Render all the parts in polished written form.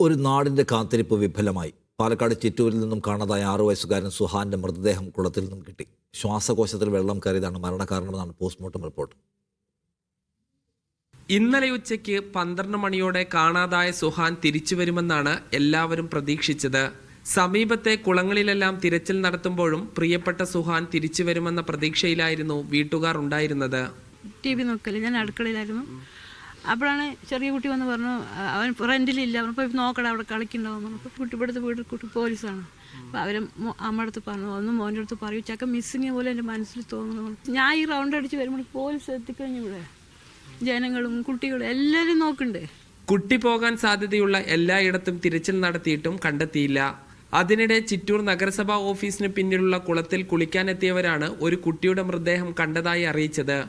ഒരു നാടിൻ്റെ കാത്തിരിപ്പ് വിഫലമായി. പാലക്കാട് ചിറ്റൂരിൽ നിന്നും കാണാതായ 6 വയസ്സുകാരൻ സുഹാന്റെ മൃതദേഹം കുളത്തിൽ നിന്നും കിട്ടി. ശ്വാസകോശത്തിൽ വെള്ളം കയറിയതാണ് മരണകാരണമെന്നാണ് പോസ്റ്റ്മോർട്ടം റിപ്പോർട്ട്. ഇന്നലെ ഉച്ചയ്ക്ക് 12 മണിയോടെ കാണാതായ സുഹാൻ തിരിച്ചു വരുമെന്നാണ് എല്ലാവരും പ്രതീക്ഷിച്ചത്. സമീപത്തെ കുളങ്ങളിലെല്ലാം തിരച്ചിൽ നടത്തുമ്പോഴും പ്രിയപ്പെട്ട സുഹാൻ തിരിച്ചു വരുമെന്ന പ്രതീക്ഷയിലായിരുന്നു വീട്ടുകാർ ഉണ്ടായിരുന്നത്. TV നോക്കല്, ഞാൻ അടുക്കളയിലായിരുന്നു. അപ്പോഴാണ് ചെറിയ കുട്ടി വന്ന് പറഞ്ഞു, അവൻ റെന്റിലില്ല, അവനിപ്പോൾ നോക്കടാ അവിടെ കളിക്കുന്നുണ്ടാവും. അപ്പോൾ കുട്ടിപ്പെടുത്ത് വീട്ടിൽ കുട്ടി പോലീസാണ്. അപ്പോൾ അവർ അമ്മ അടുത്ത് പറഞ്ഞു, ഒന്ന് മോൻ്റെ അടുത്ത് പറയൂ, ചക്ക മിസ്സിങ് പോലെ എൻ്റെ മനസ്സിൽ തോന്നുന്നു. ഞാൻ ഈ റൗണ്ട് അടിച്ച് വരുമ്പോൾ പോലീസ് എത്തിക്കഴിഞ്ഞു. ഇവിടെ ജനങ്ങളും കുട്ടികളും എല്ലാവരും നോക്കണ്ടേ. കുട്ടി പോകാൻ സാധ്യതയുള്ള എല്ലായിടത്തും തിരച്ചിൽ നടത്തിയിട്ടും കണ്ടെത്തിയില്ല. അതിനിടെ ചിറ്റൂർ നഗരസഭാ ഓഫീസിന് പിന്നിലുള്ള കുളത്തിൽ കുളിക്കാനെത്തിയവരാണ് ഒരു കുട്ടിയുടെ മൃതദേഹം കണ്ടതായി അറിയിച്ചത്.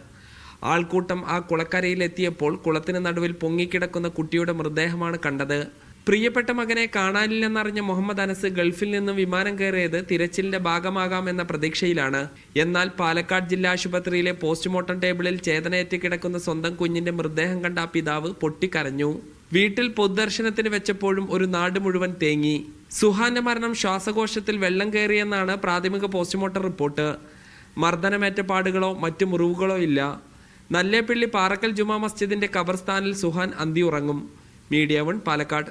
ആൾക്കൂട്ടം ആ കുളക്കരയിലെത്തിയപ്പോൾ കുളത്തിന് നടുവിൽ പൊങ്ങിക്കിടക്കുന്ന കുട്ടിയുടെ മൃതദേഹമാണ് കണ്ടത്. പ്രിയപ്പെട്ട മകനെ കാണാനില്ലെന്നറിഞ്ഞ മുഹമ്മദ് അനസ് ഗൾഫിൽ നിന്നും വിമാനം കയറിയത് തിരച്ചിലിന്റെ ഭാഗമാകാമെന്ന പ്രതീക്ഷയിലാണ്. എന്നാൽ പാലക്കാട് ജില്ലാ ആശുപത്രിയിലെ പോസ്റ്റ്മോർട്ടം ടേബിളിൽ ചേതനയേറ്റ് കിടക്കുന്ന സ്വന്തം കുഞ്ഞിന്റെ മൃതദേഹം കണ്ട പിതാവ് പൊട്ടിക്കരഞ്ഞു. വീട്ടിൽ പൊതുദർശനത്തിന് വെച്ചപ്പോഴും ഒരു നാട് മുഴുവൻ തേങ്ങി. സുഹാന്റെ മരണം ശ്വാസകോശത്തിൽ വെള്ളം കയറിയെന്നാണ് പ്രാഥമിക പോസ്റ്റ്മോർട്ടം റിപ്പോർട്ട്. മർദ്ദനമേറ്റ പാടുകളോ മറ്റു മുറിവുകളോ ഇല്ല. നല്ലേപ്പിള്ളി പാറക്കൽ ജുമാ മസ്ജിദിന്റെ ഖബർസ്ഥാനിൽ സുഹാൻ അന്തി ഉറങ്ങും. മീഡിയ 1 പാലക്കാട്.